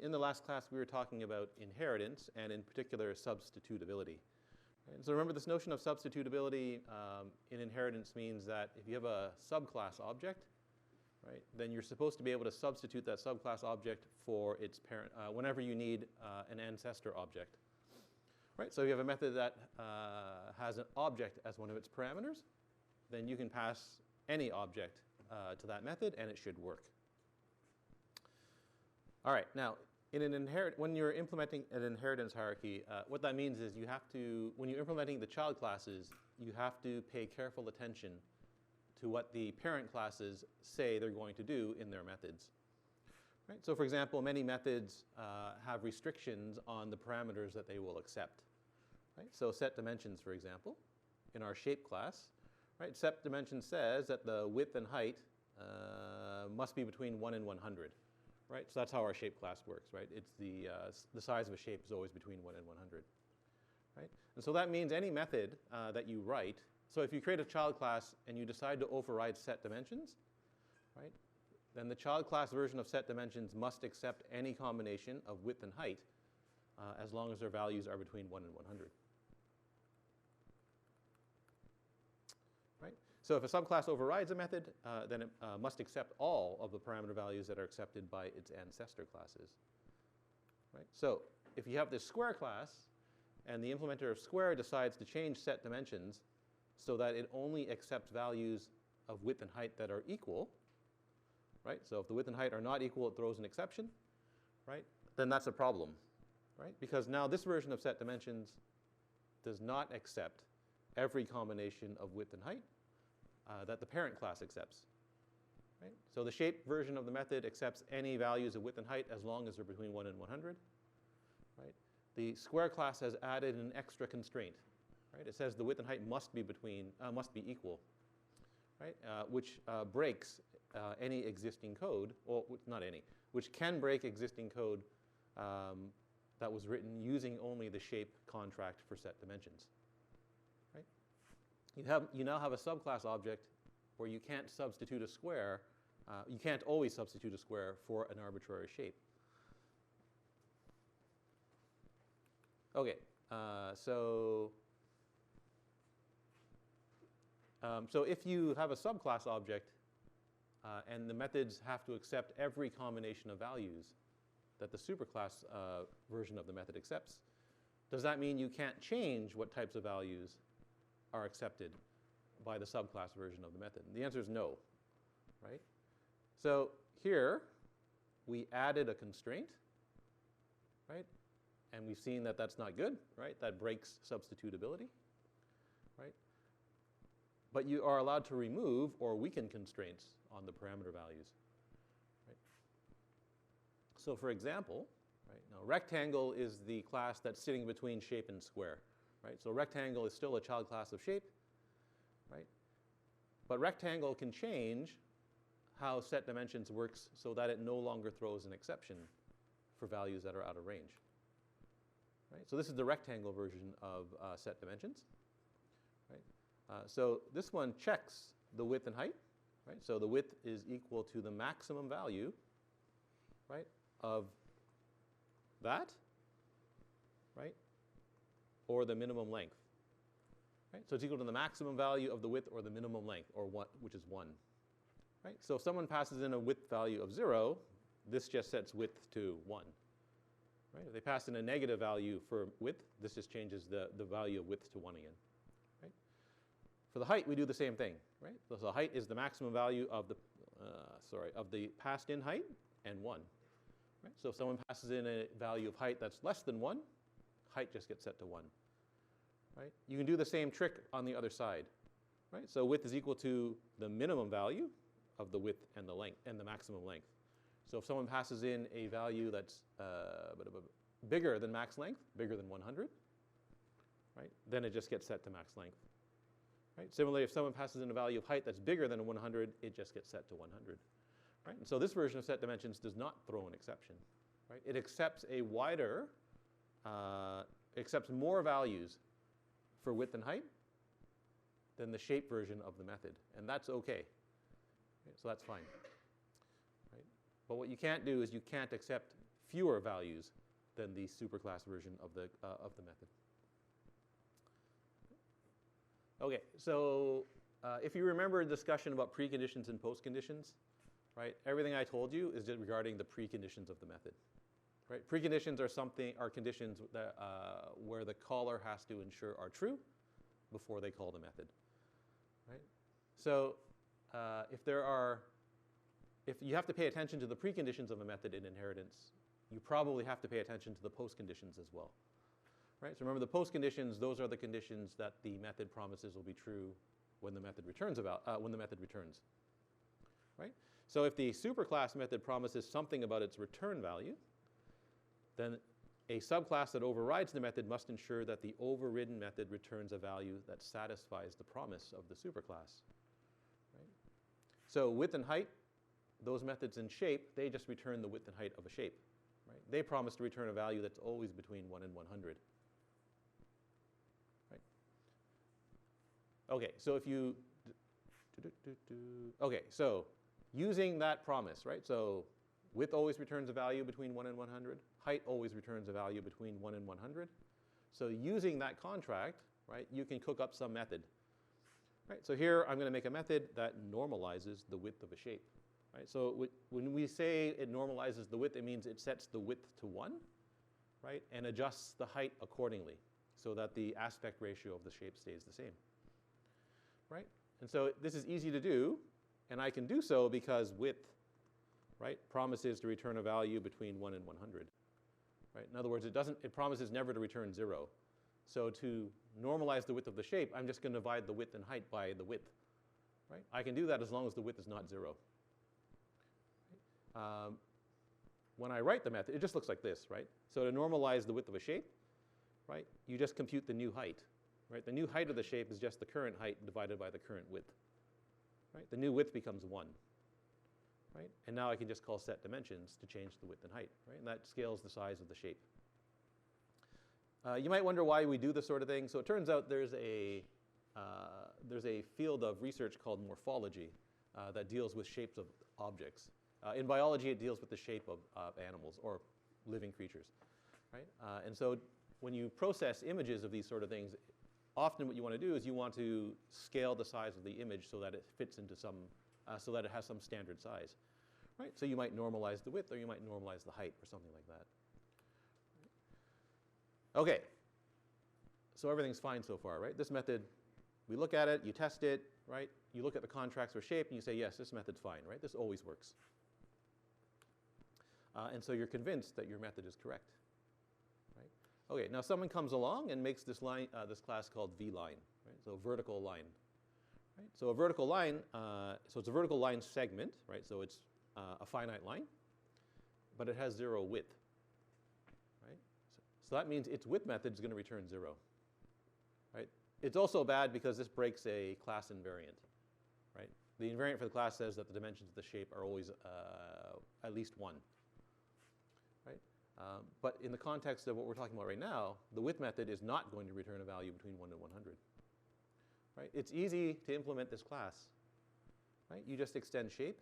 in the last class, we were talking about inheritance, and in particular, substitutability. And so remember, this notion of substitutability in inheritance means that if you have a subclass object, right, then you're supposed to be able to substitute that subclass object for its parent whenever you need an ancestor object. Right? So if you have a method that has an object as one of its parameters, then you can pass any object to that method, and it should work. All right, now, when you're implementing an inheritance hierarchy, what that means is you have to, when you're implementing the child classes, you have to pay careful attention to what the parent classes say they're going to do in their methods. Right? So for example, many methods have restrictions on the parameters that they will accept. Right? So set dimensions, for example, in our shape class, right? Set dimension says that the width and height must be between 1 and 100. Right? So that's how our shape class works, right? It's the size of a shape is always between 1 and 100. Right? And so that means any method that you write, so if you create a child class and you decide to override set dimensions, right, then the child class version of set dimensions must accept any combination of width and height as long as their values are between 1 and 100. Right? So if a subclass overrides a method, then it must accept all of the parameter values that are accepted by its ancestor classes. Right? So if you have this square class, and the implementer of square decides to change set dimensions so that it only accepts values of width and height that are equal, right? So if the width and height are not equal, it throws an exception, right? Then that's a problem, right? Because now this version of set dimensions does not accept every combination of width and height that the parent class accepts. Right? So the shape version of the method accepts any values of width and height as long as they're between 1 and 100. Right? The square class has added an extra constraint. Right? It says the width and height must be equal, right? Which breaks any existing code, or not any, which can break existing code that was written using only the shape contract for set dimensions. You now have a subclass object where you can't substitute a square. You can't always substitute a square for an arbitrary shape. Okay, so if you have a subclass object and the methods have to accept every combination of values that the superclass version of the method accepts, does that mean you can't change what types of values are accepted by the subclass version of the method? And the answer is no, right? So here, we added a constraint, right? And we've seen that that's not good, right? That breaks substitutability, right? But you are allowed to remove or weaken constraints on the parameter values, right? So for example, right, now rectangle is the class that's sitting between shape and square. Right? So rectangle is still a child class of shape, right? But rectangle can change how set dimensions works so that it no longer throws an exception for values that are out of range. Right? So this is the rectangle version of set dimensions. Right? So this one checks the width and height. Right? So the width is equal to the maximum value, right, of that, right, or the minimum length. Right? So it's equal to the maximum value of the width or the minimum length, or which is 1. Right? So if someone passes in a width value of 0, this just sets width to 1. Right? If they pass in a negative value for width, this just changes the value of width to 1 again. Right? For the height, we do the same thing. Right? So the height is the maximum value of the passed in height and 1. Right? So if someone passes in a value of height that's less than 1, height just gets set to 1. Right? You can do the same trick on the other side. Right? So width is equal to the minimum value of the width and the length and the maximum length. So if someone passes in a value that's bigger than max length, bigger than 100, right, then it just gets set to max length. Right? Similarly, if someone passes in a value of height that's bigger than 100, it just gets set to 100. Right? And so this version of set dimensions does not throw an exception. Right? It accepts a wider, accepts more values for width and height than the shape version of the method, and that's okay. Right? So that's fine. Right? But what you can't do is you can't accept fewer values than the superclass version of the method. Okay, so if you remember a discussion about preconditions and postconditions, right? Everything I told you is just regarding the preconditions of the method, right? Preconditions are conditions that where the caller has to ensure are true before they call the method, right? So if you have to pay attention to the preconditions of a method in inheritance, you probably have to pay attention to the postconditions as well, right? So remember the postconditions; those are the conditions that the method promises will be true when the method returns right? So if the superclass method promises something about its return value, then a subclass that overrides the method must ensure that the overridden method returns a value that satisfies the promise of the superclass, right? So width and height, those methods in shape, they just return the width and height of a shape, right? They promise to return a value that's always between 1 and 100. Right? Okay, so if you okay, so using that promise, right? So width always returns a value between 1 and 100. Height always returns a value between 1 and 100. So using that contract, right, you can cook up some method. Right? So here I'm going to make a method that normalizes the width of a shape. Right? So when we say it normalizes the width, it means it sets the width to 1, right, and adjusts the height accordingly so that the aspect ratio of the shape stays the same. Right? And so this is easy to do, and I can do so because width, right, promises to return a value between 1 and 100. Right? In other words, it promises never to return 0. So to normalize the width of the shape, I'm just going to divide the width and height by the width. Right? I can do that as long as the width is not 0. When I write the method, it just looks like this, right? So to normalize the width of a shape, right, you just compute the new height. Right? The new height of the shape is just the current height divided by the current width. Right? The new width becomes 1. Right? And now I can just call set dimensions to change the width and height. Right? And that scales the size of the shape. You might wonder why we do this sort of thing. So it turns out there's a field of research called morphology that deals with shapes of objects. In biology, it deals with the shape of animals or living creatures. Right? And so when you process images of these sort of things, often what you want to do is you want to scale the size of the image so that it fits into some, so that it has some standard size. Right? So you might normalize the width or you might normalize the height or something like that. Okay. So everything's fine so far, right? This method, we look at it, you test it, right? You look at the contracts for shape and you say, yes, this method's fine, right? This always works. And so you're convinced that your method is correct. Right? Okay, now someone comes along and makes this line, this class called vline, right? So vertical line. Right? So a vertical line, so it's a vertical line segment, right? So it's a finite line, but it has 0 width. Right? So that means its width method is going to return 0. Right? It's also bad because this breaks a class invariant. Right? The invariant for the class says that the dimensions of the shape are always at least 1. Right? But in the context of what we're talking about right now, the width method is not going to return a value between 1 and 100. Right? It's easy to implement this class. Right? You just extend shape.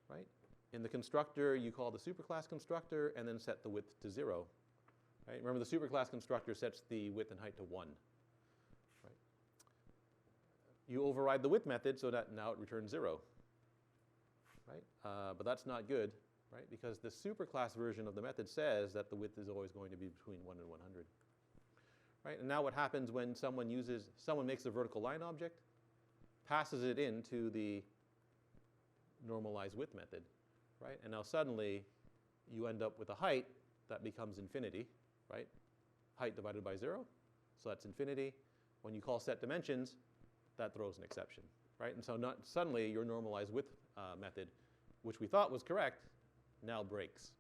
Right? In the constructor, you call the superclass constructor and then set the width to 0. Right? Remember, the superclass constructor sets the width and height to 1. Right? You override the width method so that now it returns 0. Right? But that's not good, right? Because the superclass version of the method says that the width is always going to be between 1 and 100. Right? And now what happens when someone makes a vertical line object, passes it into the normalized width method, right? And now suddenly you end up with a height that becomes infinity, right? Height divided by 0, so that's infinity. When you call set dimensions, that throws an exception, right? And so suddenly your normalized width method, which we thought was correct, now breaks.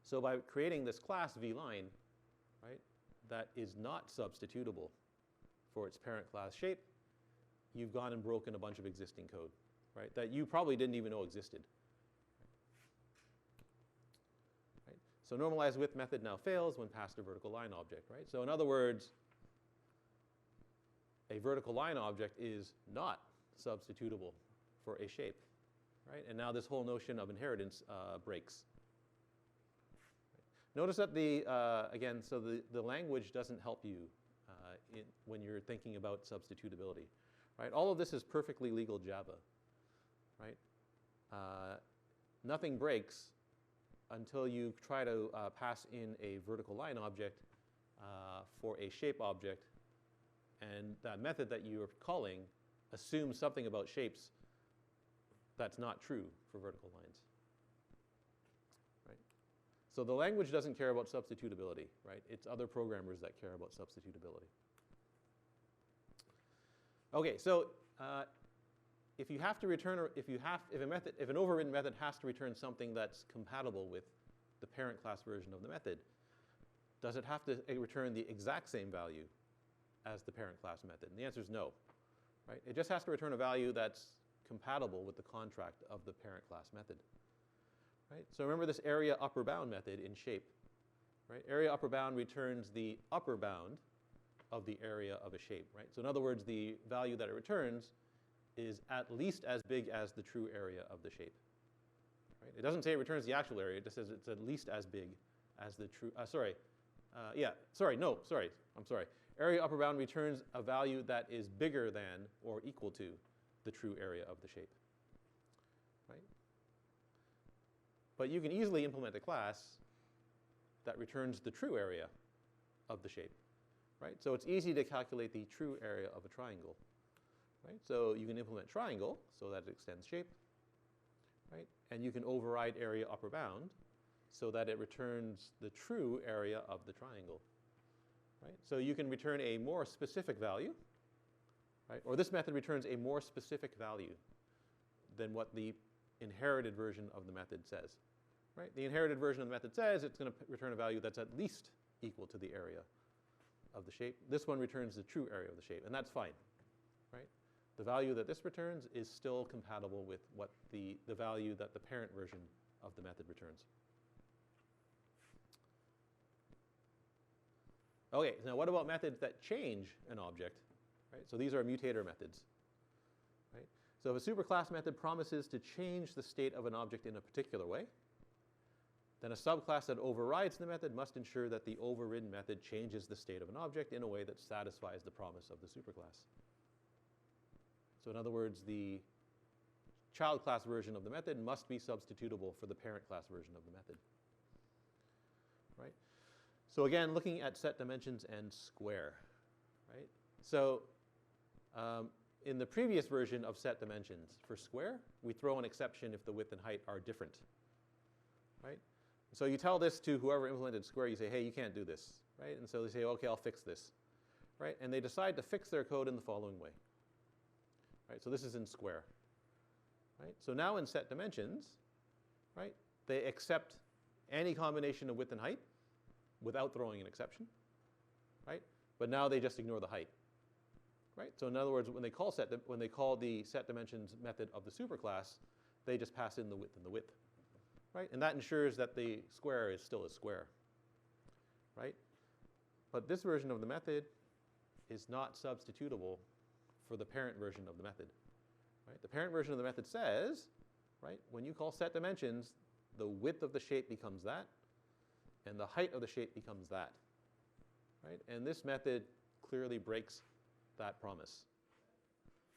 So by creating this class vline, right, that is not substitutable for its parent class shape, you've gone and broken a bunch of existing code, right, that you probably didn't even know existed. Right? So normalized width method now fails when passed a vertical line object, right? So in other words, a vertical line object is not substitutable for a shape. right? And now this whole notion of inheritance breaks. Notice that again, so the language doesn't help you when you're thinking about substitutability, right? All of this is perfectly legal Java, right? Nothing breaks until you try to pass in a vertical line object for a shape object, and that method that you're calling assumes something about shapes that's not true for vertical lines. Right? So the language doesn't care about substitutability, right? It's other programmers that care about substitutability. Okay, so if you have to return, if an overridden method has to return something that's compatible with the parent class version of the method, does it have to return the exact same value as the parent class method? And the answer is no, right? It just has to return a value that's compatible with the contract of the parent class method, right? So remember this area upper bound method in shape, right? Area upper bound returns the upper bound of the area of a shape, right? So in other words, the value that it returns is at least as big as the true area of the shape, right? It doesn't say it returns the actual area, it just says it's at least as big as the true, Area upper bound returns a value that is bigger than or equal to the true area of the shape, right? But you can easily implement a class that returns the true area of the shape, right? So it's easy to calculate the true area of a triangle, right? So you can implement triangle so that it extends shape, right? And you can override area upper bound so that it returns the true area of the triangle, right? So you can return a more specific value, right? Or this method returns a more specific value than what the inherited version of the method says, right? The inherited version of the method says it's going to return a value that's at least equal to the area of the shape. This one returns the true area of the shape, and that's fine, right? The value that this returns is still compatible with what the value that the parent version of the method returns. Okay, now what about methods that change an object? Right? So these are mutator methods. Right? So if a superclass method promises to change the state of an object in a particular way, then a subclass that overrides the method must ensure that the overridden method changes the state of an object in a way that satisfies the promise of the superclass. So in other words, the child class version of the method must be substitutable for the parent class version of the method. Right? So again, looking at set dimensions and square, right? So in the previous version of set dimensions for square, we throw an exception if the width and height are different, right? So you tell this to whoever implemented square, you say, hey, you can't do this, right? And so they say, okay, I'll fix this, right? And they decide to fix their code in the following way, right? So this is in square, right? So now in set dimensions, right, they accept any combination of width and height without throwing an exception, right? But now they just ignore the height, right? So in other words, when they call the set dimensions method of the superclass, they just pass in the width and the width, right? And that ensures that the square is still a square, right? But this version of the method is not substitutable for the parent version of the method, right? The parent version of the method says, right, when you call set dimensions, the width of the shape becomes that, and the height of the shape becomes that, right? And this method clearly breaks that promise,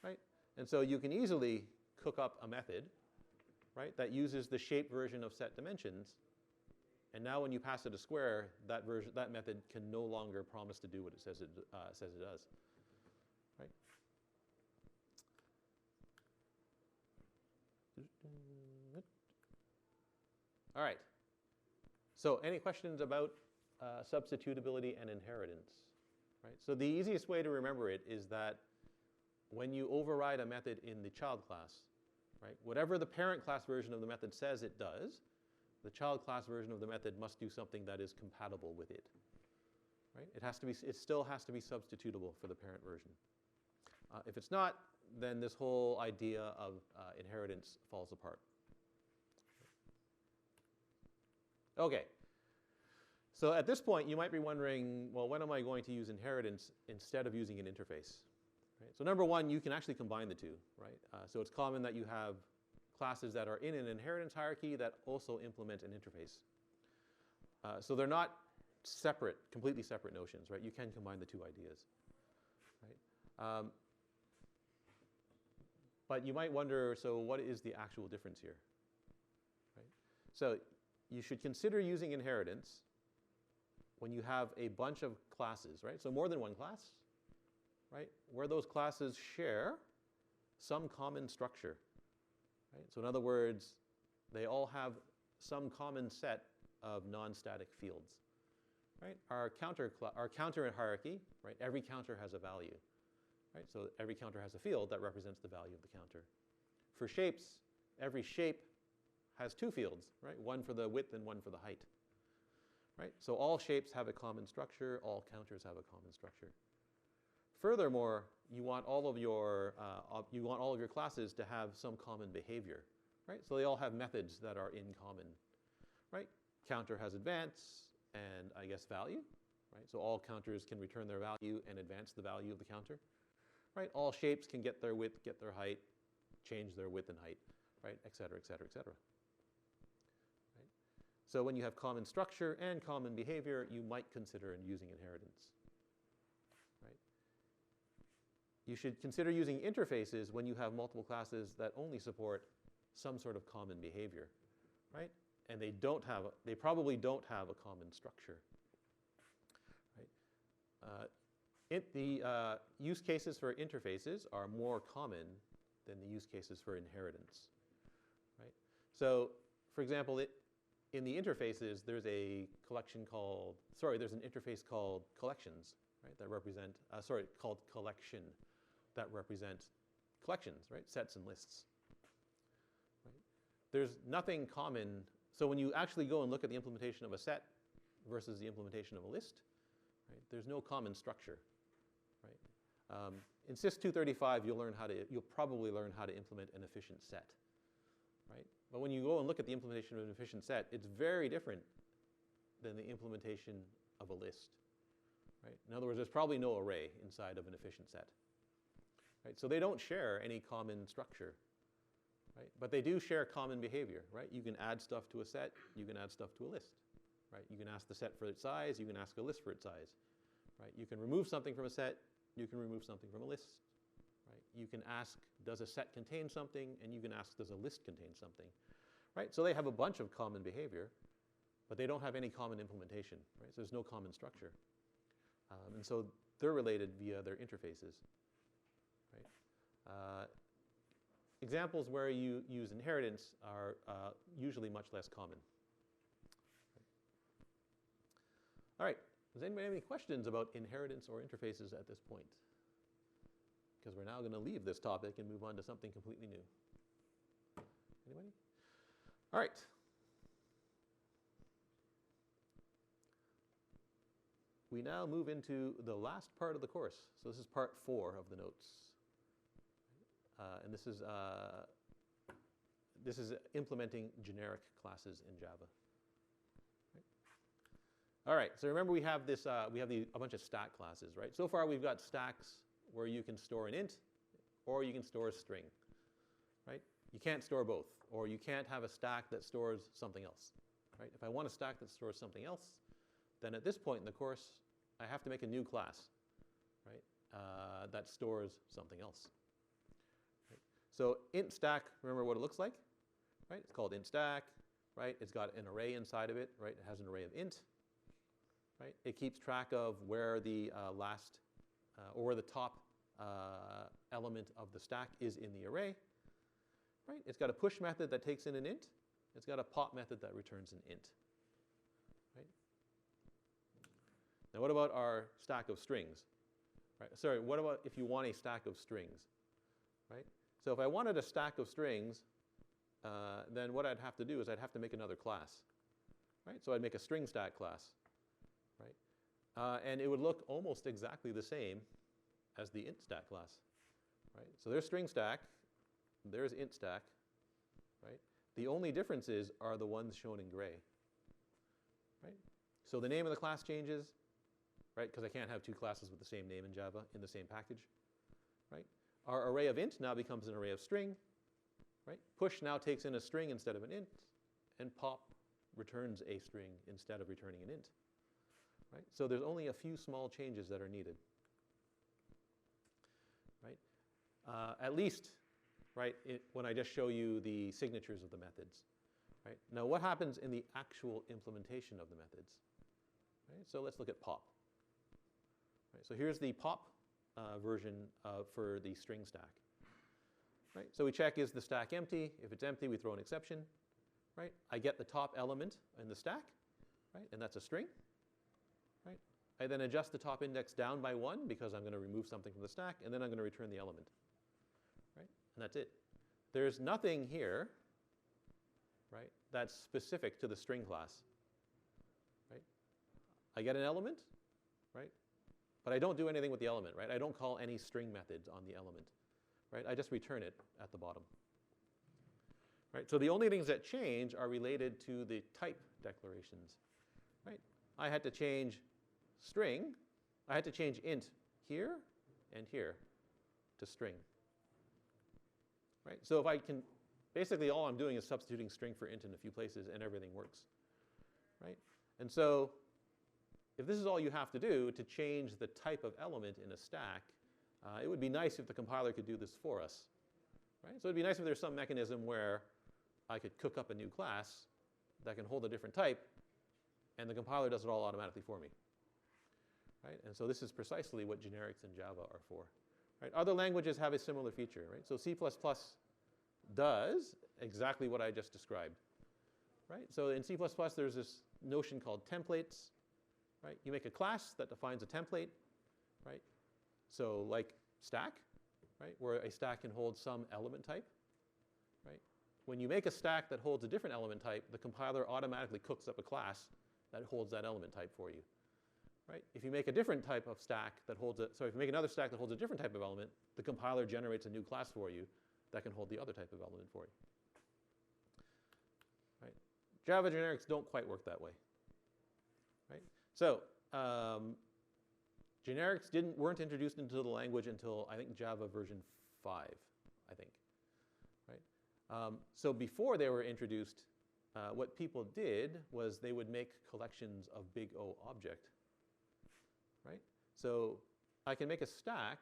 right? And so you can easily cook up a method, right, that uses the shape version of set dimensions, and now when you pass it a square, that method can no longer promise to do what it says it does, right? All right. So any questions about substitutability and inheritance? Right? So the easiest way to remember it is that when you override a method in the child class, right, whatever the parent class version of the method says it does, the child class version of the method must do something that is compatible with it. Right? It still has to be substitutable for the parent version. If it's not, then this whole idea of inheritance falls apart. Okay. So at this point, you might be wondering, well, when am I going to use inheritance instead of using an interface? Right? So number one, you can actually combine the two, right? So it's common that you have classes that are in an inheritance hierarchy that also implement an interface. So they're not separate, completely separate notions, right? You can combine the two ideas, right? But you might wonder, so what is the actual difference here, right? So you should consider using inheritance when you have a bunch of classes, right? So more than one class, right? Where those classes share some common structure, right? So in other words, they all have some common set of non-static fields, right? Our counter hierarchy, right? Every counter has a value, right? So every counter has a field that represents the value of the counter. For shapes, every shape has two fields, right? One for the width and one for the height, right? So all shapes have a common structure. All counters have a common structure. Furthermore, you want all of your classes to have some common behavior, right? So they all have methods that are in common, right? Counter has advance and I guess value, right? So all counters can return their value and advance the value of the counter, right? All shapes can get their width, get their height, change their width and height, right? Et cetera, et cetera, et cetera. Right? So when you have common structure and common behavior, you might consider using inheritance. Right? You should consider using interfaces when you have multiple classes that only support some sort of common behavior, right? And they probably don't have a common structure, right? The use cases for interfaces are more common than the use cases for inheritance, right? So, for example, in the interfaces, there's an interface called collections, right? That represent, called collection, that represent collections, right? Sets and lists, right? There's nothing common. So when you actually go and look at the implementation of a set versus the implementation of a list, right, there's no common structure, right? In CISC124, you'll probably learn how to implement an efficient set, right? But when you go and look at the implementation of an efficient set, it's very different than the implementation of a list, right? In other words, there's probably no array inside of an efficient set, right? So they don't share any common structure. Right? But they do share common behavior, right? You can add stuff to a set, you can add stuff to a list, right? You can ask the set for its size, you can ask a list for its size, right? You can remove something from a set, you can remove something from a list, right? You can ask, does a set contain something? And you can ask, does a list contain something, right? So they have a bunch of common behavior, but they don't have any common implementation, right? So there's no common structure. And so they're related via their interfaces, right? Examples where you use inheritance are usually much less common. All right, does anybody have any questions about inheritance or interfaces at this point? Because we're now going to leave this topic and move on to something completely new. Anybody? All right. We now move into the last part of the course. So this is part 4 of the notes. And this is implementing generic classes in Java. Right. All right. So remember, we have a bunch of stack classes, right? So far, we've got stacks where you can store an int, or you can store a string, right? You can't store both, or you can't have a stack that stores something else, right? If I want a stack that stores something else, then at this point in the course, I have to make a new class, right? That stores something else. So int stack, remember what it looks like, right? It's called int stack, right? It's got an array inside of it, right? It has an array of int, right? It keeps track of where the or where the top element of the stack is in the array, right? It's got a push method that takes in an int. It's got a pop method that returns an int, right? Now what about our stack of strings, right? Sorry, what about if you want a stack of strings, right? So if I wanted a stack of strings, then what I'd have to do is I'd have to make another class, right? So I'd make a string stack class, right? And it would look almost exactly the same as the int stack class, right? So there's string stack, there's int stack, right? The only differences are the ones shown in gray, right? So the name of the class changes, right? Because I can't have two classes with the same name in Java in the same package, right? Our array of int now becomes an array of string, right? Push now takes in a string instead of an int, and pop returns a string instead of returning an int, right? So there's only a few small changes that are needed, right? At least, right, when I just show you the signatures of the methods, right? Now, what happens in the actual implementation of the methods? Right? So let's look at pop. Right, so here's the pop version for the string stack. Right? So we check, is the stack empty? If it's empty, we throw an exception. Right? I get the top element in the stack, right? And that's a string. Right? I then adjust the top index down by 1 because I'm going to remove something from the stack, and then I'm going to return the element. Right? And that's it. There's nothing here, right, that's specific to the string class. Right? I get an element, right? But I don't do anything with the element, right? I don't call any string methods on the element, right? I just return it at the bottom. Right? So the only things that change are related to the type declarations, right? I had to change string. I had to change int here and here to string. Right? So if I can, basically all I'm doing is substituting string for int in a few places and everything works. Right? And so if this is all you have to do to change the type of element in a stack, it would be nice if the compiler could do this for us. Right? So it would be nice if there's some mechanism where I could cook up a new class that can hold a different type, and the compiler does it all automatically for me. Right? And so this is precisely what generics in Java are for. Right? Other languages have a similar feature. Right? So C++ does exactly what I just described. Right? So in C++, there's this notion called templates. Right? You make a class that defines a template. Right? So like stack, right? Where a stack can hold some element type. Right? When you make a stack that holds a different element type, the compiler automatically cooks up a class that holds that element type for you. Right? If you make a different type of stack that holds if you make another stack that holds a different type of element, the compiler generates a new class for you that can hold the other type of element for you. Right? Java generics don't quite work that way. Right? So generics weren't introduced into the language until, I think, Java version 5, I think. Right? So before they were introduced, what people did was they would make collections of big O object. Right? So I can make a stack,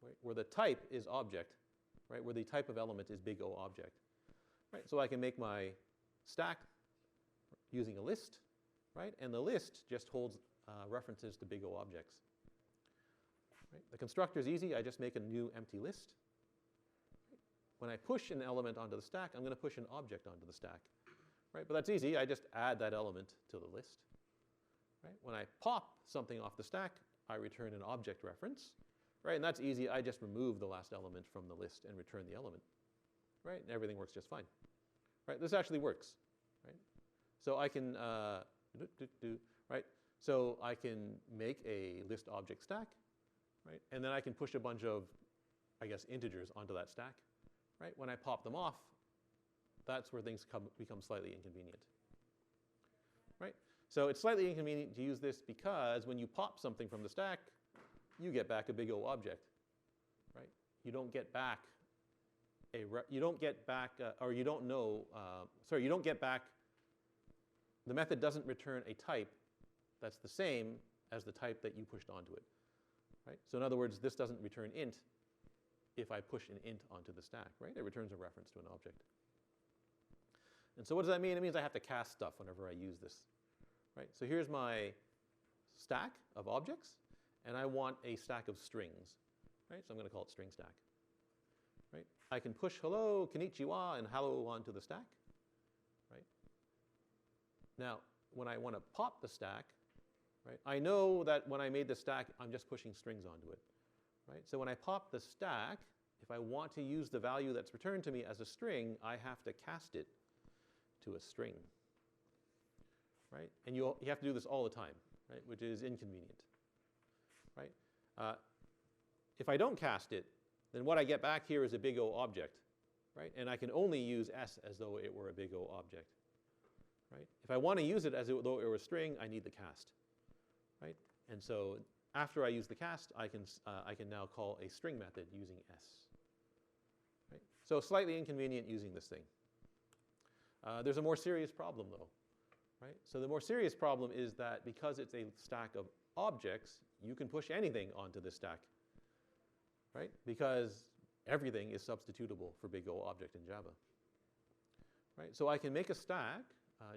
right, where the type is object, right, where the type of element is big O object. Right? So I can make my stack using a list, right? And the list just holds references to big O objects. Right? The constructor is easy. I just make a new empty list. Right? When I push an element onto the stack, I'm going to push an object onto the stack. Right? But that's easy. I just add that element to the list. Right? When I pop something off the stack, I return an object reference. Right? And that's easy. I just remove the last element from the list and return the element. Right? And everything works just fine. Right? This actually works. Right? So I can right? So I can make a list object stack, right? And then I can push a bunch of, I guess, integers onto that stack. Right? When I pop them off, that's where things become slightly inconvenient. Right? So it's slightly inconvenient to use this because when you pop something from the stack, you get back a big O object. Right? You don't get back you don't get back the method doesn't return a type that's the same as the type that you pushed onto it. Right? So in other words, this doesn't return int if I push an int onto the stack. Right? It returns a reference to an object. And so what does that mean? It means I have to cast stuff whenever I use this. Right? So here's my stack of objects, and I want a stack of strings. Right? So I'm going to call it string stack. Right? I can push hello, konnichiwa, and hello onto the stack. Right? Now, when I want to pop the stack, right, I know that when I made the stack, I'm just pushing strings onto it. Right? So when I pop the stack, if I want to use the value that's returned to me as a string, I have to cast it to a string. Right? And you have to do this all the time, right, which is inconvenient. Right? If I don't cast it, then what I get back here is a big O object. Right? And I can only use S as though it were a big O object. Right? If I want to use it as though it were a string, I need the cast. Right? And so after I use the cast, I can now call a string method using S. Right? So slightly inconvenient using this thing. There's a more serious problem, though. Right? So the more serious problem is that because it's a stack of objects, you can push anything onto this stack. Right? Because everything is substitutable for big O object in Java. Right? So I can make a stack,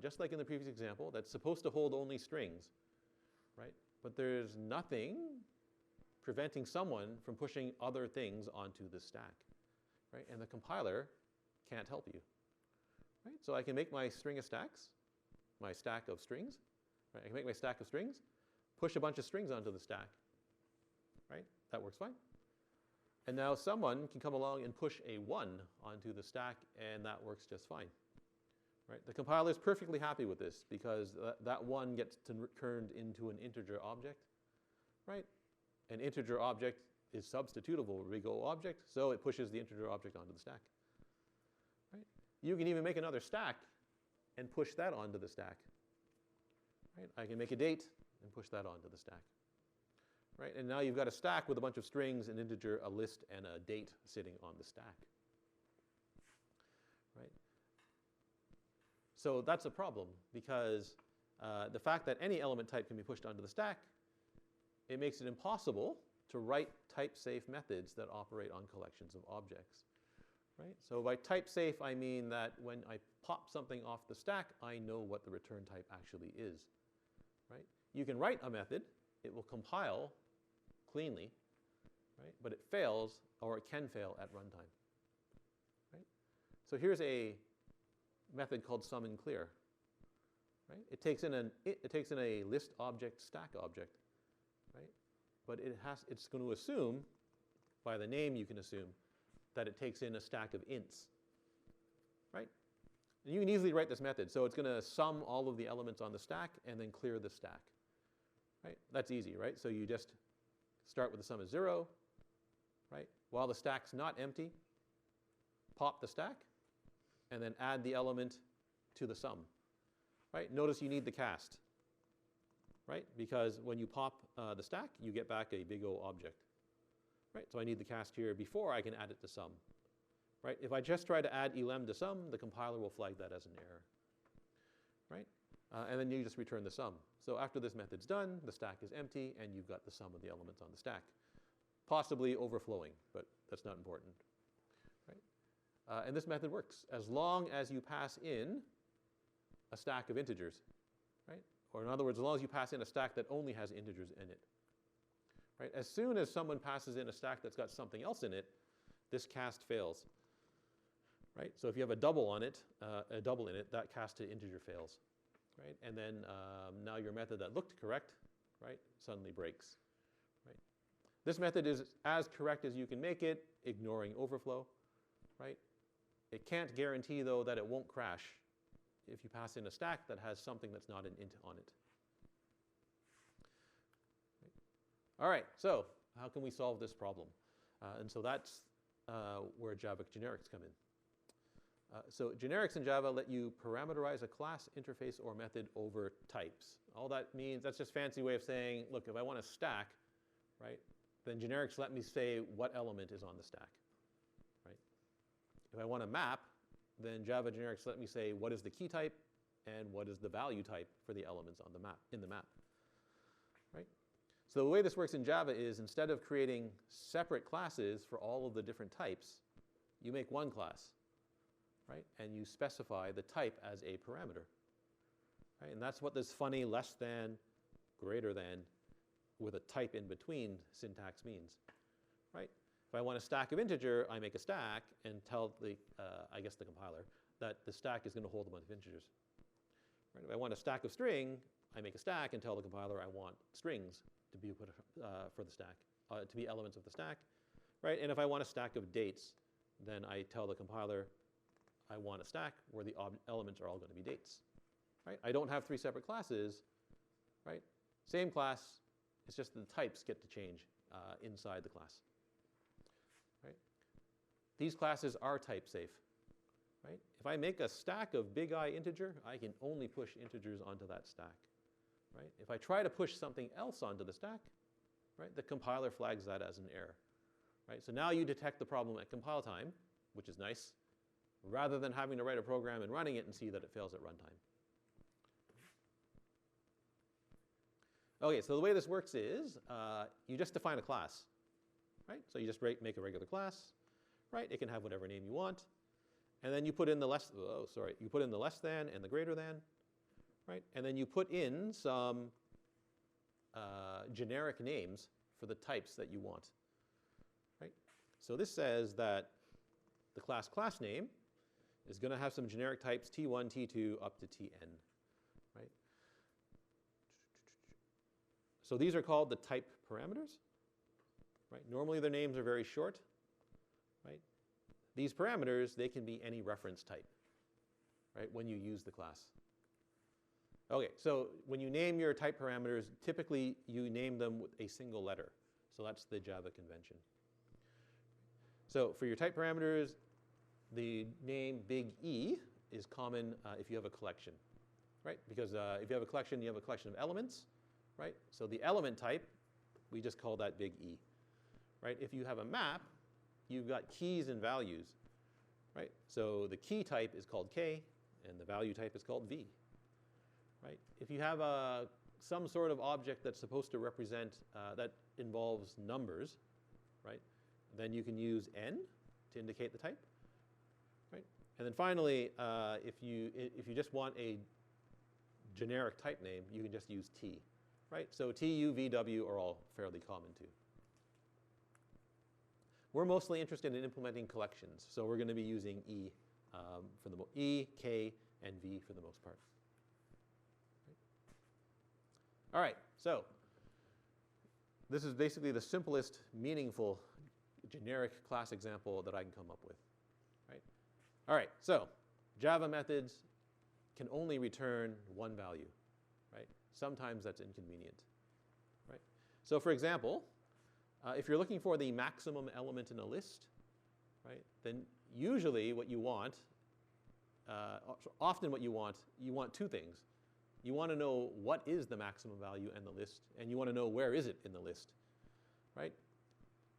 just like in the previous example, that's supposed to hold only strings. Right? But there's nothing preventing someone from pushing other things onto the stack. Right? And the compiler can't help you. Right? So I can make my string of stacks, my stack of strings. Right? I can make my stack of strings, push a bunch of strings onto the stack. Right? That works fine. And now someone can come along and push a 1 onto the stack, and that works just fine. Right? The compiler is perfectly happy with this because that 1 gets turned into an integer object. Right? An integer object is substitutable with a big O object, so it pushes the integer object onto the stack. Right? You can even make another stack and push that onto the stack. Right? I can make a date and push that onto the stack. Right? And now you've got a stack with a bunch of strings, an integer, a list, and a date sitting on the stack. Right? So that's a problem because the fact that any element type can be pushed onto the stack, it makes it impossible to write type-safe methods that operate on collections of objects. Right? So by type-safe, I mean that when I pop something off the stack, I know what the return type actually is. Right? You can write a method. It will compile cleanly, right? But it fails, or it can fail at runtime. Right? So here's a method called sum and clear. Right? It takes in a list object, stack object, right? But it's going to assume, by the name you can assume, that it takes in a stack of ints. Right? And you can easily write this method. So it's going to sum all of the elements on the stack and then clear the stack. Right? That's easy, right? So you just start with the sum of 0, right? While the stack's not empty, pop the stack, and then add the element to the sum. Right? Notice you need the cast, right? Because when you pop the stack, you get back a big O object. Right? So I need the cast here before I can add it to sum. Right? If I just try to add elem to sum, the compiler will flag that as an error. Right? And then you just return the sum. So after this method's done, the stack is empty, and you've got the sum of the elements on the stack. Possibly overflowing, but that's not important. Right? And this method works as long as you pass in a stack of integers. Right? Or in other words, as long as you pass in a stack that only has integers in it. Right? As soon as someone passes in a stack that's got something else in it, this cast fails. Right? So if you have a double on it, that cast to integer fails. Right? And then now your method that looked correct, right, suddenly breaks. Right? This method is as correct as you can make it, ignoring overflow. Right? It can't guarantee, though, that it won't crash if you pass in a stack that has something that's not an int on it. Right? All right, so how can we solve this problem? And so that's where Java generics come in. So generics in Java let you parameterize a class, interface, or method over types. All that means, that's just a fancy way of saying, look, if I want a stack, right, then generics let me say what element is on the stack. Right? If I want a map, then Java generics let me say what is the key type and what is the value type for the elements on the map, in the map. Right? So the way this works in Java is instead of creating separate classes for all of the different types, you make one class. Right? And you specify the type as a parameter. Right? And that's what this funny less than, greater than, with a type in between syntax means. Right? If I want a stack of integer, I make a stack and tell the, I guess the compiler, that the stack is going to hold a bunch of integers. Right? If I want a stack of string, I make a stack and tell the compiler I want strings to be put for the stack, to be elements of the stack. Right? And if I want a stack of dates, then I tell the compiler I want a stack where the elements are all going to be dates. Right? I don't have 3 separate classes. Right? Same class, it's just the types get to change inside the class. Right? These classes are type safe. Right? If I make a stack of big I integer, I can only push integers onto that stack. Right? If I try to push something else onto the stack, right, the compiler flags that as an error. Right? So now you detect the problem at compile time, which is nice, rather than having to write a program and running it and see that it fails at runtime. Okay, so the way this works is you just define a class, right? So you just make a regular class, right? It can have whatever name you want, and then you put in the you put in the less than and the greater than, right? And then you put in some generic names for the types that you want, right? So this says that the class name is going to have some generic types T1, T2, up to Tn, right? So these are called the type parameters, right? Normally their names are very short, right? These parameters, they can be any reference type, right, when you use the class. Okay, so when you name your type parameters, typically you name them with a single letter. So that's the Java convention. So for your type parameters, the name big E is common if you have a collection, right? Because if you have a collection, you have a collection of elements, right? So the element type, we just call that big E, right? If you have a map, you've got keys and values, right? So the key type is called K, and the value type is called V, right? If you have some sort of object that's supposed to represent, that involves numbers, right? Then you can use N to indicate the type, right? And then finally, if you just want a generic type name, you can just use T, right? So T, U, V, W are all fairly common too. We're mostly interested in implementing collections, so we're going to be using E for the E, K, and V for the most part. All right, so this is basically the simplest, meaningful, generic class example that I can come up with, right? All right, so Java methods can only return one value, right? Sometimes that's inconvenient, right? So for example, if you're looking for the maximum element in a list, right, then usually what you want, often what you want two things. You want to know what is the maximum value in the list, and you want to know where is it in the list, right?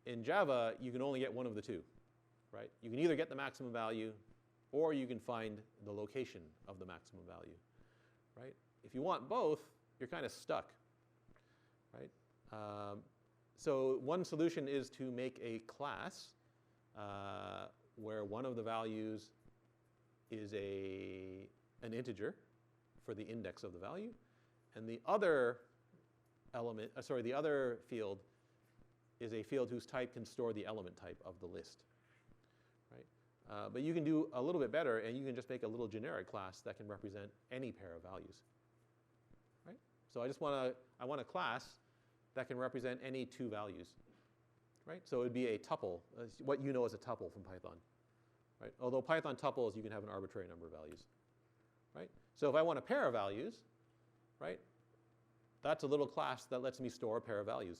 In Java, you can only get one of the two, right? You can either get the maximum value, or you can find the location of the maximum value, right? If you want both, you're kind of stuck, right? So one solution is to make a class where one of the values is an integer for the index of the value, and the other element, the other field is a field whose type can store the element type of the list, right? But you can do a little bit better, and you can just make a little generic class that can represent any pair of values, right? So I want a class that can represent any two values, right? So it would be a tuple, what you know as a tuple from Python, right? Although Python tuples, you can have an arbitrary number of values, right? So if I want a pair of values, right, that's a little class that lets me store a pair of values,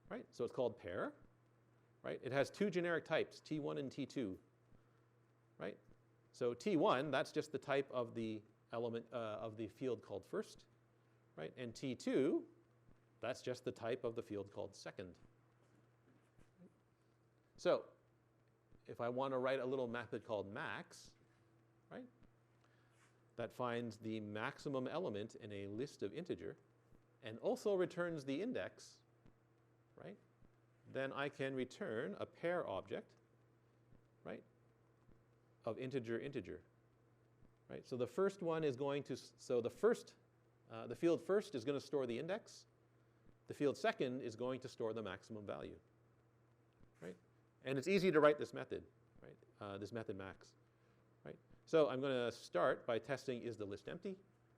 right? So it's called pair, right? It has two generic types, T1 and T2, right? So T1, that's just the type of the element of the field called first, right? And T2, that's just the type of the field called second. So if I want to write a little method called max, right, that finds the maximum element in a list of integer and also returns the index, right, then I can return a pair object, right, of integer, right? So the first one is going to, the field first is going to store the index. The field second is going to store the maximum value, right? And it's easy to write this method, right? This method max, right? So I'm going to start by testing, is the list empty,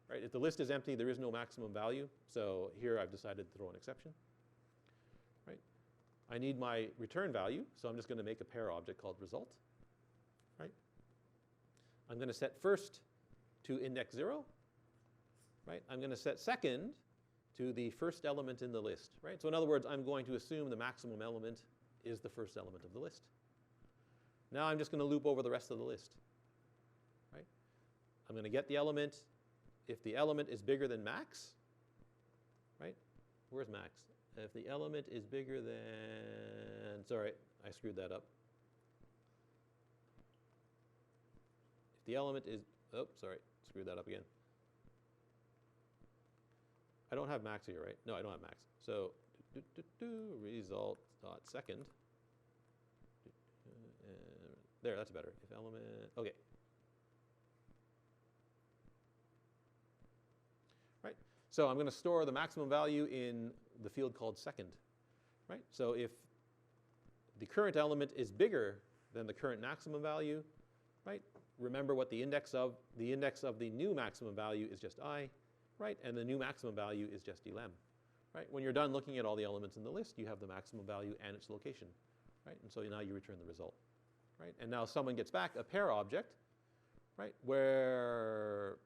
right? If the list is empty, there is no maximum value. So here I've decided to throw an exception, right? I need my return value, so I'm just going to make a pair object called result, right? I'm going to set first to index 0, right? I'm going to set second to the first element in the list, right? So in other words, I'm going to assume the maximum element is the first element of the list. Now I'm just going to loop over the rest of the list, right? I'm going to get the element. If the element is bigger than max, right? Where's max? If the element is bigger than, sorry, I screwed that up. the element is, oh, sorry, screwed that up again. I don't have max here, right? No, I don't have max. So result dot second. There, that's better. If element, okay. Right. So I'm going to store the maximum value in the field called second. Right. So if the current element is bigger than the current maximum value, right? Remember what the index of the new maximum value is just I, right? And the new maximum value is just elem, right? When you're done looking at all the elements in the list, you have the maximum value and its location, right? And so now you return the result, right? And now someone gets back a pair object, right? Where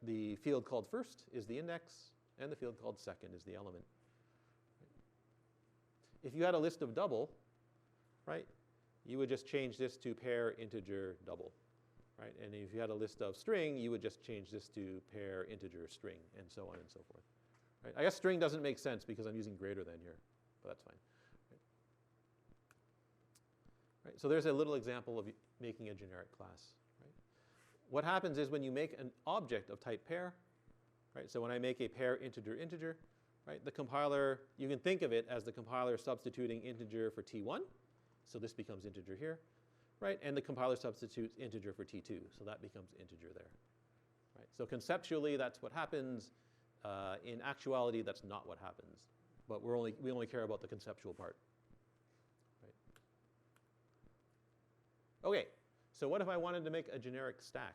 the field called first is the index and the field called second is the element. If you had a list of double, right, you would just change this to pair integer double, right? And if you had a list of string, you would just change this to pair integer string, and so on and so forth. Right? I guess string doesn't make sense because I'm using greater than here, but that's fine. Right? So there's a little example of making a generic class. Right? What happens is when you make an object of type pair, right? So when I make a pair integer integer, right? The compiler, you can think of it as the compiler substituting integer for t1. So this becomes integer here, right? And the compiler substitutes integer for t2. So that becomes integer there, right? So conceptually, that's what happens. In actuality, that's not what happens. But we only care about the conceptual part, right? Okay, so what if I wanted to make a generic stack,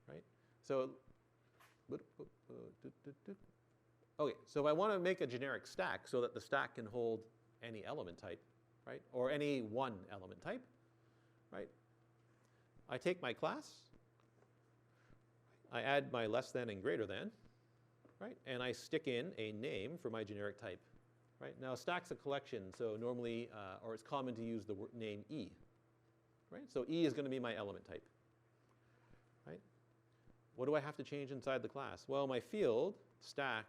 right? So, okay, so if I want to make a generic stack so that the stack can hold any element type, right, or any one element type, right, I take my class, I add my less than and greater than, right, and I stick in a name for my generic type, right. Now, stack's a collection, so normally, or it's common to use the name E, right. So E is going to be my element type, right. What do I have to change inside the class? Well, my field, stack,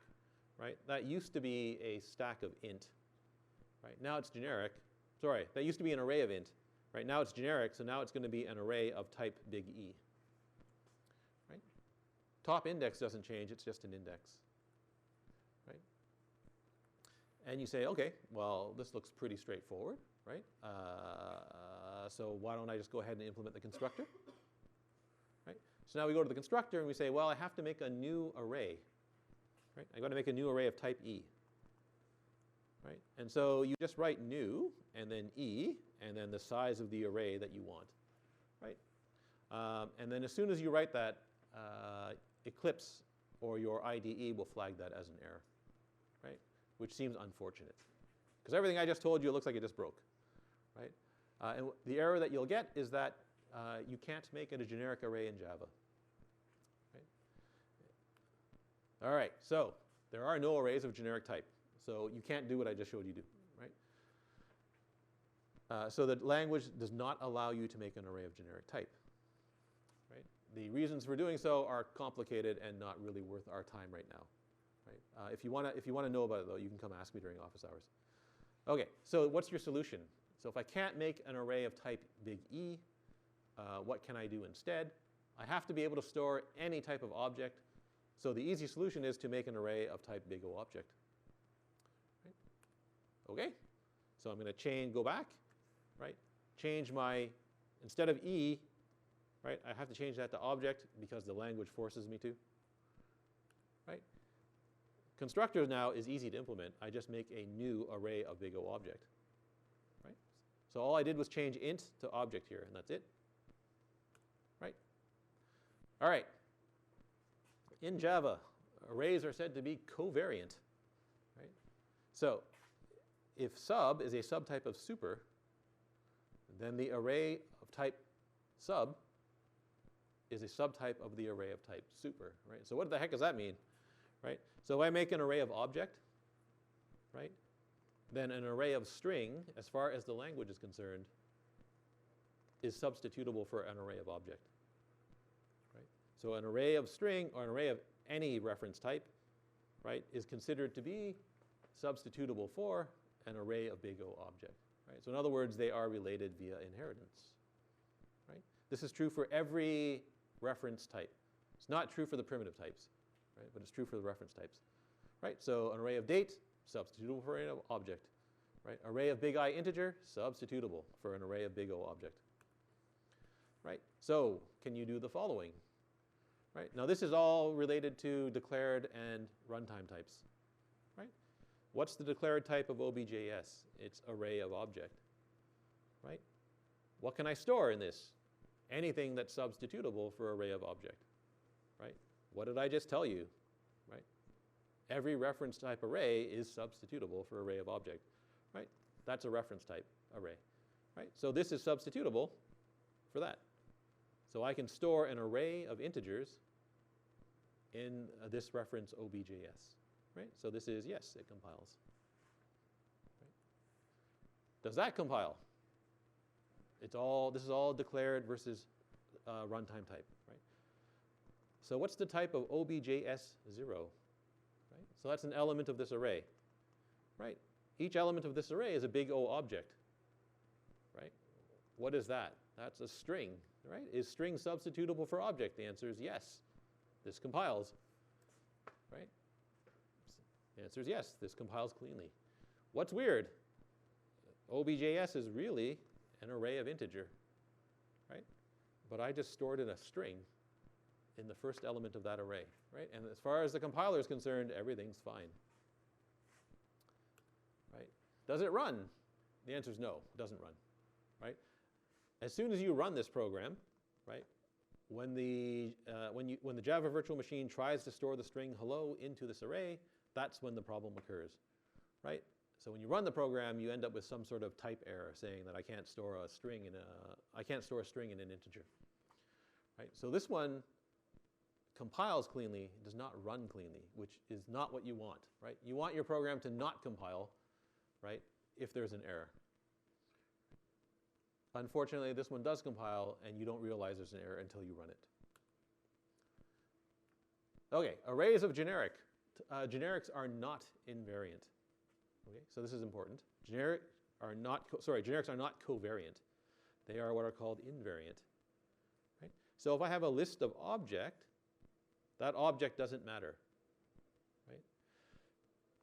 right, that used to be a stack of int, right. Now it's generic. Sorry, that used to be an array of int, right. Now it's generic, so now it's going to be an array of type big E, right. Top index doesn't change, it's just an index, right. And you say, okay, well, this looks pretty straightforward, right. So why don't I just go ahead and implement the constructor, right. So now we go to the constructor and we say, well, I have to make a new array, right. I've got to make a new array of type E, right. And so you just write new and then E and then the size of the array that you want, right. And then as soon as you write that, Eclipse or your IDE will flag that as an error, right, which seems unfortunate because everything I just told you, it looks like it just broke, right. And the error that you'll get is that you can't make it a generic array in Java, right. All right, so there are no arrays of generic type, so you can't do what I just showed you do, right. So the language does not allow you to make an array of generic type. The reasons for doing so are complicated and not really worth our time right now. Right? If you want to know about it, though, you can come ask me during office hours. Okay, so what's your solution? So if I can't make an array of type big E, what can I do instead? I have to be able to store any type of object. So the easy solution is to make an array of type big O object. Right? Okay, so I'm going to go back, right? Change my, instead of E, right, I have to change that to object because the language forces me to, right? Constructor now is easy to implement. I just make a new array of big O object, right? So all I did was change int to object here, and that's it, right? All right. In Java, arrays are said to be covariant, right? So if sub is a subtype of super, then the array of type sub is a subtype of the array of type super, right? So what the heck does that mean, right? So if I make an array of object, right, then an array of string, as far as the language is concerned, is substitutable for an array of object, right? So an array of string or an array of any reference type, right, is considered to be substitutable for an array of big O object, right? So in other words, they are related via inheritance. Right? This is true for every reference type. It's not true for the primitive types, right? But it's true for the reference types, right? So an array of date, substitutable for an object, right? Array of big I integer, substitutable for an array of big O object, right? So can you do the following, right? Now this is all related to declared and runtime types, right? What's the declared type of OBJS? It's array of object, right? What can I store in this? Anything that's substitutable for array of object, right? What did I just tell you, right? Every reference type array is substitutable for array of object, right? That's a reference type array, right? So this is substitutable for that. So I can store an array of integers in this reference OBJS, right? So this is, yes, it compiles. Right? Does that compile? This is all declared versus runtime type, right? So what's the type of OBJS0, right? So that's an element of this array, right? Each element of this array is a big O object, right? What is that? That's a string, right? Is string substitutable for object? The answer is yes. This compiles, right? The answer is yes. This compiles cleanly. What's weird? OBJS is really an array of integer, right? But I just stored in a string in the first element of that array, right? And as far as the compiler is concerned, everything's fine, right? Does it run? The answer is no, it doesn't run, right? As soon as you run this program, right, when the Java virtual machine tries to store the string hello into this array, that's when the problem occurs, right? So when you run the program, you end up with some sort of type error saying that I can't store a string in an integer, right? So this one compiles cleanly, does not run cleanly, which is not what you want, right? You want your program to not compile, right, if there's an error. Unfortunately, this one does compile, and you don't realize there's an error until you run it. Okay, arrays of generic. Generics are not invariant. Okay, so this is important. Generics are not covariant. They are what are called invariant. Right? So if I have a list of object, that object doesn't matter. Right?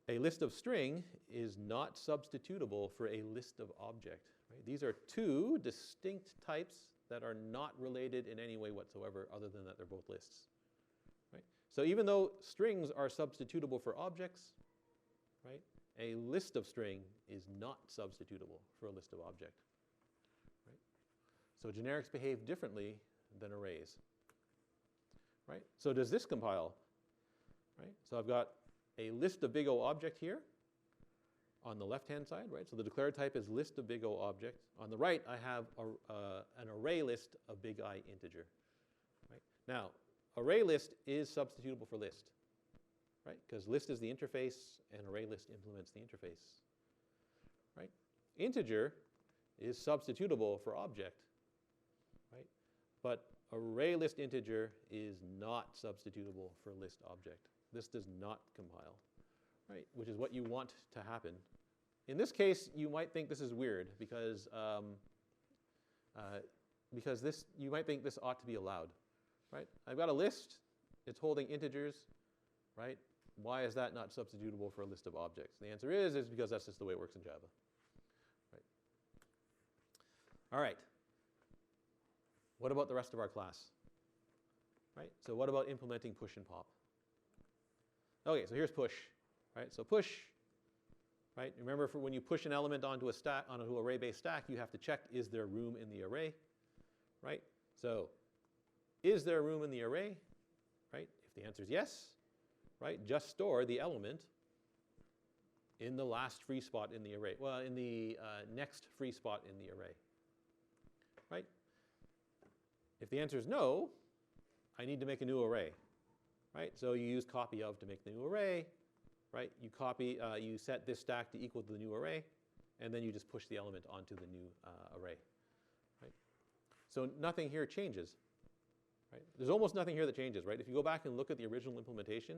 A list of string is not substitutable for a list of object. Right? These are two distinct types that are not related in any way whatsoever other than that they're both lists. Right? So even though strings are substitutable for objects, right, a list of string is not substitutable for a list of object. Right? So generics behave differently than arrays. Right? So does this compile? Right? So I've got a list of big O object here on the left-hand side. Right? So the declared type is list of big O object. On the right, I have an array list of big I integer. Right? Now, array list is substitutable for list. Right? Because list is the interface, and array list implements the interface. Right? Integer is substitutable for object. Right? But array list integer is not substitutable for list object. This does not compile, right? Which is what you want to happen. In this case, you might think this is weird because you might think this ought to be allowed, right? I've got a list. It's holding integers, right? Why is that not substitutable for a list of objects? The answer is because that's just the way it works in Java. Right. All right. What about the rest of our class? Right? So what about implementing push and pop? Okay, so here's push. Right? So push, right? Remember when you push an element onto a stack, onto an array-based stack, you have to check, is there room in the array? Right? So is there room in the array? Right? If the answer is yes, right, just store the element in the last free spot in the array. Well, in the next free spot in the array. Right? If the answer is no, I need to make a new array. Right? So you use copy of to make the new array. Right? You set this stack to equal to the new array, and then you just push the element onto the new array. Right? So nothing here changes. Right? There's almost nothing here that changes. Right? If you go back and look at the original implementation,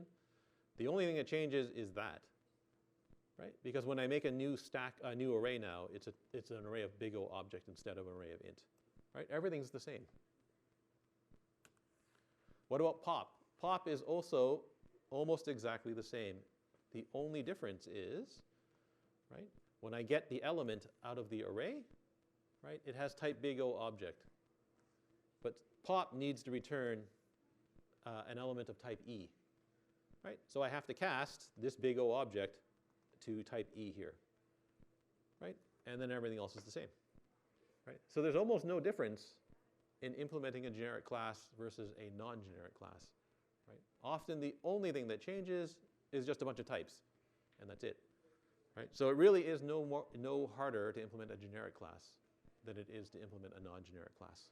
the only thing that changes is that. Right? Because when I make a new array now, it's an array of big O object instead of an array of int. Right? Everything's the same. What about pop? Pop is also almost exactly the same. The only difference is, right, when I get the element out of the array, right, it has type big O object. But pop needs to return an element of type E, right? So I have to cast this big O object to type E here, right? And then everything else is the same, right? So there's almost no difference in implementing a generic class versus a non-generic class, right? Often the only thing that changes is just a bunch of types, and that's it, right? So it really is no harder to implement a generic class than it is to implement a non-generic class.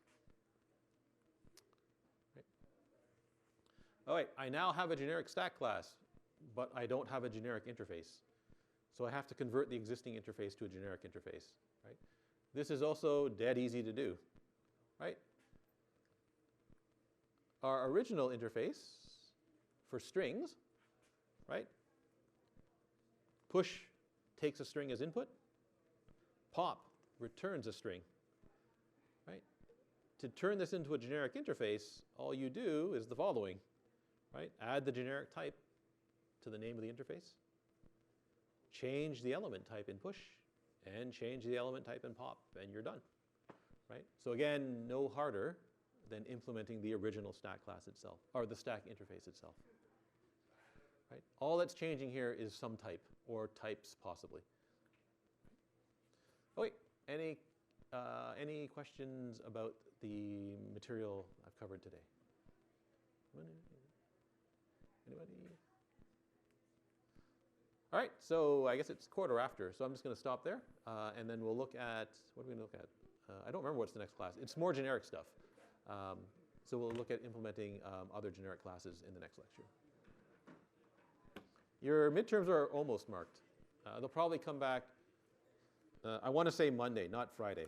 Right. All right, I now have a generic stack class, but I don't have a generic interface. So I have to convert the existing interface to a generic interface, right? This is also dead easy to do, right? Our original interface for strings, right? Push takes a string as input. Pop returns a string, right? To turn this into a generic interface, all you do is the following, right? Add the generic type to the name of the interface, change the element type in push, and change the element type in pop, and you're done, right? So again, no harder than implementing the original stack class itself, or the stack interface itself, right? All that's changing here is some type, or types possibly. Oh wait, any questions about the material I've covered today? Anybody? All right, so I guess it's 1:15, so I'm just going to stop there, and then we'll look at, what are we going to look at? I don't remember what's the next class. It's more generic stuff. So we'll look at implementing other generic classes in the next lecture. Your midterms are almost marked. They'll probably come back, I want to say Monday, not Friday.